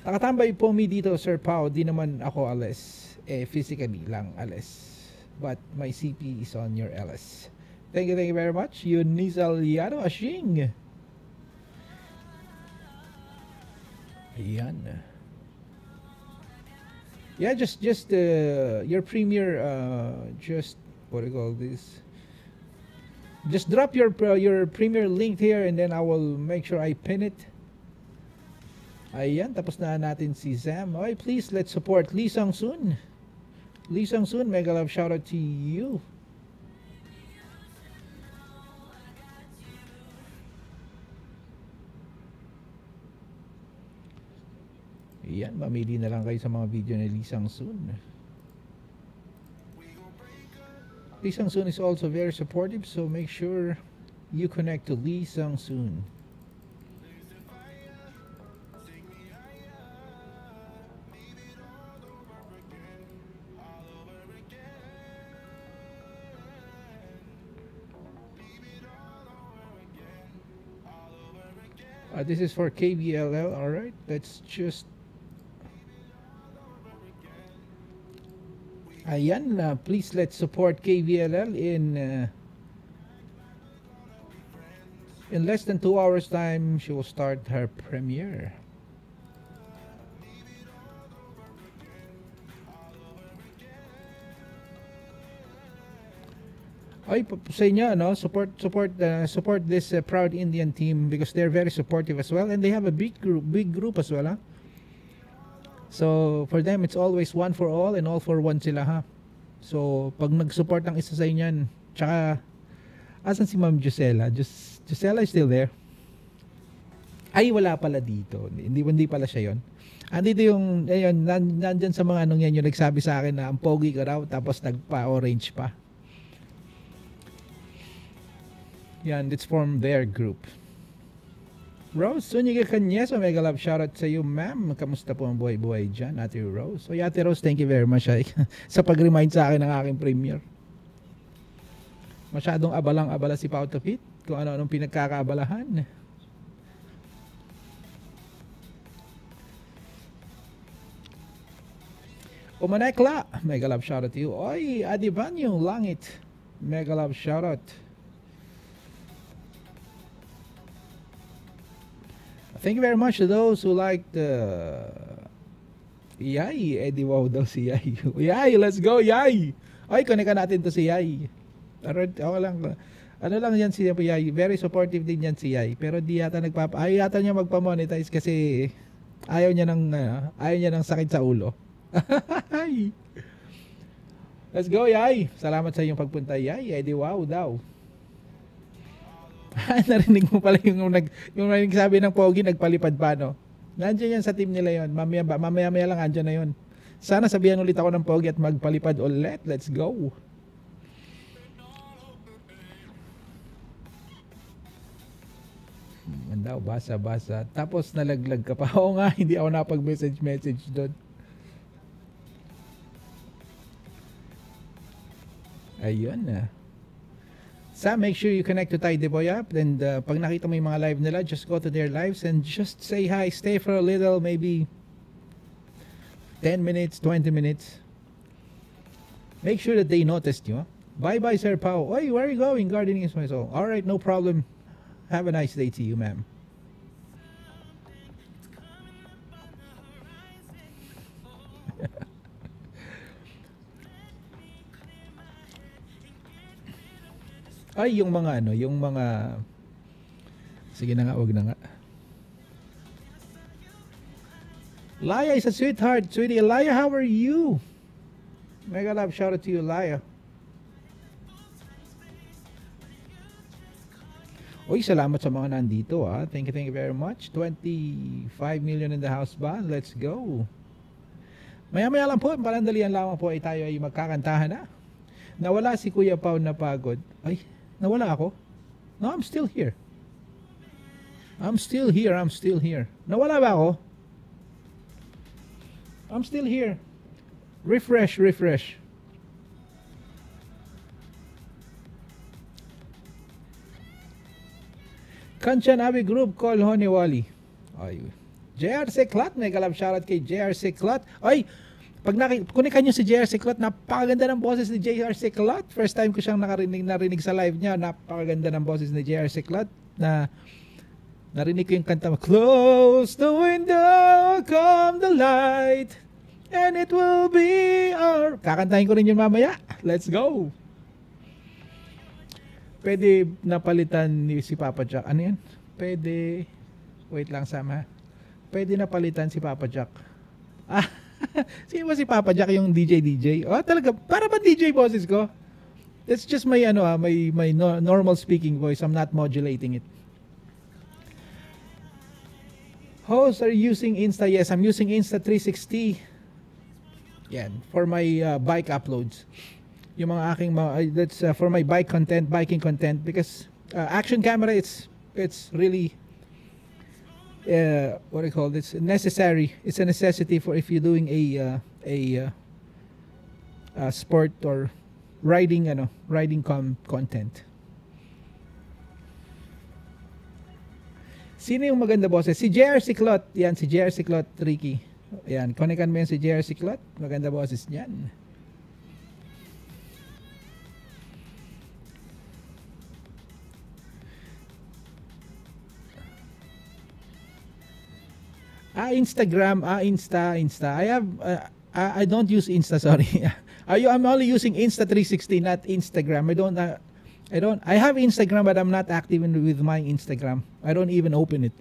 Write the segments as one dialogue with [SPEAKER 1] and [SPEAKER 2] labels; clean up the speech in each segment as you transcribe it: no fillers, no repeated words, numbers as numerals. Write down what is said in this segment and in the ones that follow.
[SPEAKER 1] Nakatambay po mi dito, Sir Pao. Di naman ako alis. Physically lang alis. But my CP is on your LS. Thank you very much. Yunisal Yano Ashing. Ayan. Yeah, just your premier, just what do you call this? Just drop your premier link here and then I will make sure I pin it. Ayan, tapos na natin si Sam. Okay, please, let's support Lee Sang-soon. Lee Sang-soon, mega love shout out to you. Ayan, mamili na lang kayo sa mga video ni Lee Sang-soon. Lee Sang-soon is also very supportive, so make sure you connect to Lee Sang-soon. This is for KBLL. Alright, let's just... Ayan, please let's support KBLL in less than 2 hours time. She will start her premiere. Ay, sa inyo, no? Support this proud Indian team because they're very supportive as well, and they have a big group as well, huh? So for them, it's always one for all and all for one sila, ha? So pag nag-support ng isa sa inyan, tsaka asan si Ma'am Gisela? Gisela is still there? Ay, wala pala dito. Hindi pala siya yon. Andito yung, ayun, nandyan sa mga anong yan yung nagsabi sa akin na ang pogi ka raw tapos nagpa-orange pa. Yan, it's from their group. Rose, Suniga Kanyes, mega love shoutout sa iyo, ma'am. Kamusta po ang buhay-buhay dyan, Ate Rose? So, Ate Rose, thank you very much sa pag-remind sa akin ng aking premiere. Masyadong abalang-abala si Pao Tafit kung ano-anong pinagkakaabalahan. Umanekla, mega love shoutout to you. Oy, Adiban yung langit. Mega love shoutout. Thank you very much to those who like the Yay. Eddie wow daw si Yay. Yay, let's go Yay. Ay, connect natin to si Yay. Okay lang. Ano lang yan si Yay. Very supportive din yan si Yay. Pero di yata ayaw yata niya magpa-monetize kasi ayaw niya ng sakit sa ulo. Let's go Yay. Salamat sa iyong pagpunta Yay. Eddie wow daw. Narinig mo pala yung sabi ng Pogi nagpalipad pa, no? Nandiyan yan sa team nila yon. Mamaya lang andyan na yon. Sana sabihan ulit ako ng Pogi at magpalipad ulit. Let's go. Mandaw, basa. Tapos nalaglag ka pa. Oo nga, hindi ako napag-message doon. Ayun na. Sam, make sure you connect to Tide Boy app. And pag nakita mo yung mga live nila, just go to their lives and just say hi. Stay for a little, maybe 10 minutes, 20 minutes. Make sure that they noticed you. Bye-bye, Sir Pao. Oy, where are you going? Gardening is my soul. Alright, no problem. Have a nice day to you, ma'am. Ay, yung mga sige na nga, wag na nga. Laya is a sweetheart, sweetie. Laya, how are you? Mega love shout out to you, Laya. Uy, salamat sa mga nandito, ah. Thank you very much. 25 million in the house ba? Let's go. Maya-maya lang po, palandalian lamang po ay tayo ay magkakantahan na. Nawala si Kuya Pao na pagod. Ay, nawala ako? No, I'm still here. I'm still here. Nawala ba ako? I'm still here. Refresh. Kanchan Abi Group call Honey Wally. Ay, JR Seclat, mega love shoutout kay JR Seclat. Ay, pag kunikan nyo si JR Seclat, napakaganda ng boses ni JR Seclat. First time ko siyang narinig sa live niya. Napakaganda ng boses ni JR Seclat na narinig ko yung kanta mo, close the window, come the light, and it will be our... Kakantahin ko rin yun mamaya. Let's go! Pwede napalitan ni si Papa Jack. Ano yan? Pwede... Wait lang, Sam, ha? Pwede napalitan si Papa Jack. Ah, sino ba si Papa Jack, yung DJ? Oh, talaga, para ba DJ boses ko? That's just my, normal speaking voice. I'm not modulating it. Hosts are using Insta? Yes, I'm using Insta 360. Yan, for my bike uploads. Yung mga aking, that's for my biking content, because action camera, it's really... what do you call this? Necessary. It's a necessity for if you're doing a sport or riding content. Sino yung maganda boses? Si JR Ciclot. Yan, si JR Ciclot, Ricky. Yan, connectan mo yan si JR Ciclot. Maganda boses niyan. Instagram, Insta. I have, I don't use Insta, sorry. I'm only using Insta 360, not Instagram. I have Instagram, but I'm not active with my Instagram. I don't even open it.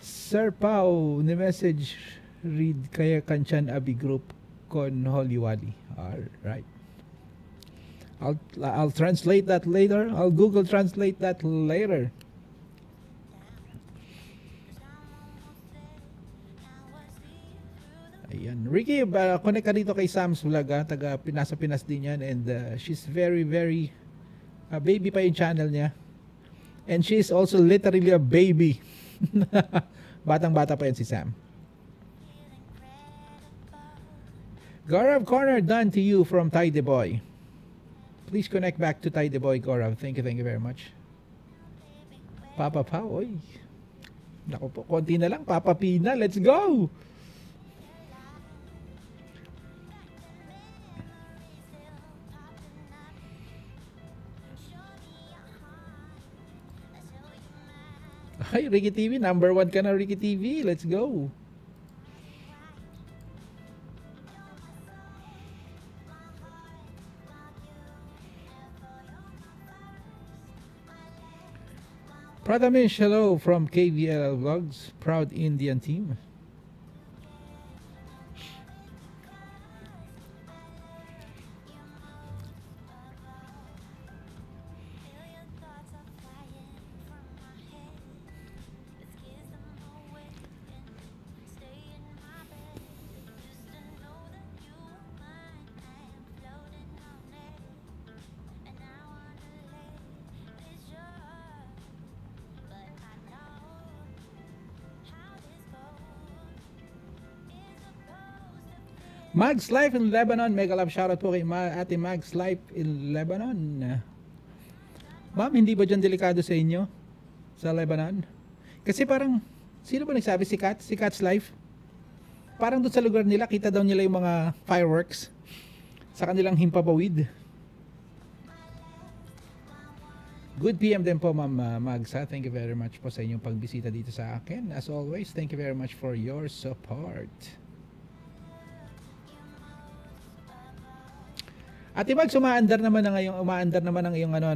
[SPEAKER 1] Sir Pao, ni message read kaya Kanchan Abi Group con Hollywood. All right. I'll translate that later. I'll Google translate that later. Ayan. Ricky, connect ka dito kay Sam's Vlog, ha? Taga Pinas din yan, and she's very baby pa yung channel niya, and she's also literally a baby. Batang-bata pa yan si Sam. Gaurav Corner, done to you from Ty the Boy. Please connect back to Ty the Boy, Gaurav. Thank you very much. Papa Pao, oy. Naku po, konti na lang. Papa Pina, let's go! Ay, Ricky TV, number 1 ka na, Ricky TV. Let's go. Prathamesh, hello from KVL Vlogs, proud Indian team. Mag's Life in Lebanon, mega love shoutout po kay Ate Mag's Life in Lebanon. Ma'am, hindi ba dyan delikado sa inyo? Sa Lebanon? Kasi parang, sino ba nagsabi? Si Kat? Si Kat's Life? Parang doon sa lugar nila, kita daw nila yung mga fireworks sa kanilang himpapawid. Good PM din po, Ma'am Mags. Thank you very much po sa inyong pagbisita dito sa akin. As always, thank you very much for your support. Ate Mags, umaandar naman ang iyong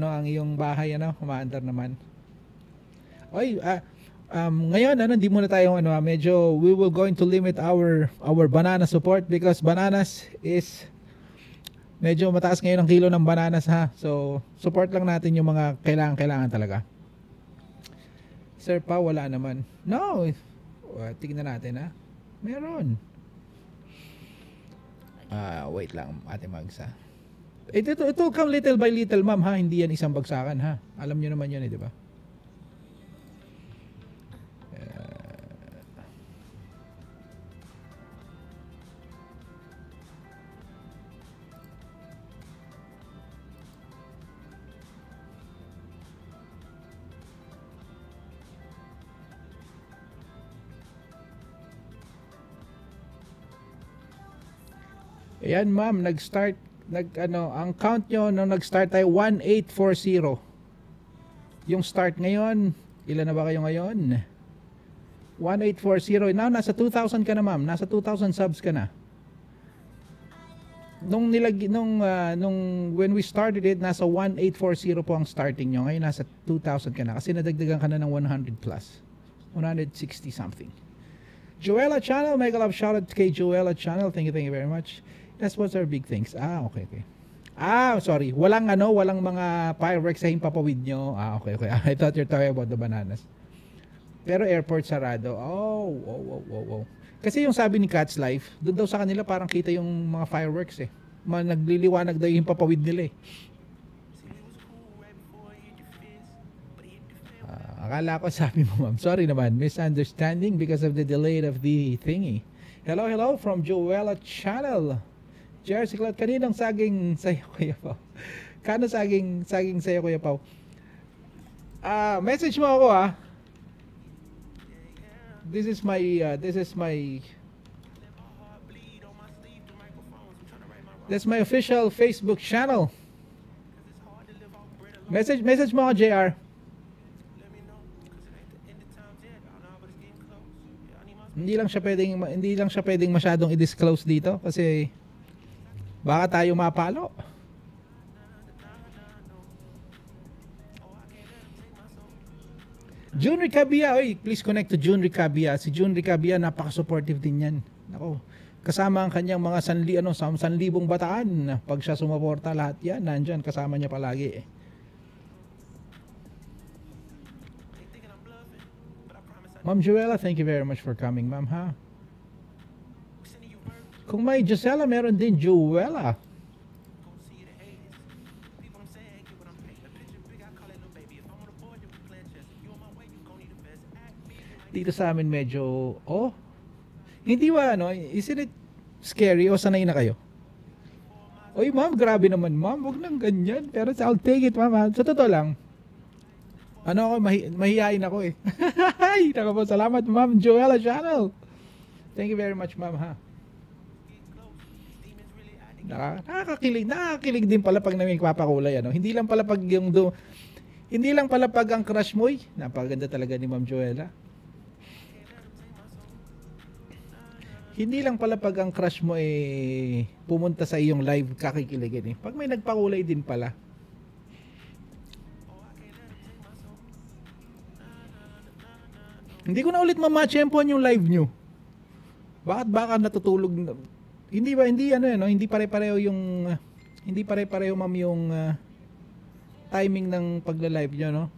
[SPEAKER 1] ang iyong bahay, umaandar naman. Oy, ngayon hindi muna tayo medyo we will going to limit our banana support because bananas is medyo mataas ngayon ang kilo ng bananas, ha. So, support lang natin yung mga kailangan talaga. Sir Pa, wala naman. No. Tingnan natin, ha. Meron. Wait lang, Ate Mags, ha. Ito come little by little, ma'am, ha. Hindi yan isang bagsakan, ha. Alam nyo naman yan, di ba? Ayan ma'am, ang count nyo nung nag-start tayo 1840. Yung start ngayon, ilan na ba kayo ngayon? 1840. Now nasa 2,000 ka na ma'am. Nasa 2,000 subs ka na. Nung when we started it, nasa 1840 po ang starting nyo. Ngayon nasa 2,000 ka na kasi nadagdagan ka na ng 100 plus. 160 something. Joella Channel, mega love shoutout kay Joella Channel. Thank you very much. That's what's our big things. Okay. Sorry. Walang mga fireworks sa himpapawid nyo. Okay. I thought you're talking about the bananas. Pero airport sarado. Oh. Kasi yung sabi ni Cat's Life, doon daw sa kanila parang kita yung mga fireworks eh. Nagliliwanag daw yung himpapawid nila eh. Akala ko sabi mo ma'am. Sorry naman. Misunderstanding because of the delay of the thingy. Hello from Joella Channel. Jersey Cloud, kaninang saging sayo Kuya Pao? Kano saging sayo Kuya Pao? Message mo ako This is my that's my official Facebook channel. Message mo ako JR. Hindi lang siya pwedeng masyadong i-disclose dito kasi baka tayo mapalo. June Ricabia, please connect to June Ricabia. Si June Ricabia, napaka-supportive din yan. Nako, kasama ang kanyang mga 1,000 bataan. Pag siya sumuporta, lahat yan, nandyan, kasama niya palagi eh. Ma'am Joella, thank you very much for coming, ma'am, ha? Kung may Gisela, meron din Joella. Dito sa amin medyo, hindi ba isn't it scary o sanay na kayo? Oy ma'am, grabe naman ma'am, wag nang ganyan. Pero I'll take it ma'am. Sa totoo lang, mahihain ako eh. Ay, nako po, salamat ma'am Joella Channel. Thank you very much ma'am ha. Nakakakilig din pala pag nagpapakulay Hindi lang pala pag ang crush mo napakaganda talaga ni ma'am Joella. Hindi lang pala pag ang crush mo pumunta sa iyong live kakikiligin Pag may nagpakulay din pala. Hindi ko na ulit mamatsyempoan yung live nyo. Baka natutulog na. Hindi pare-pareho yung hindi pare-pareho ma'am yung timing ng pagla-live nyo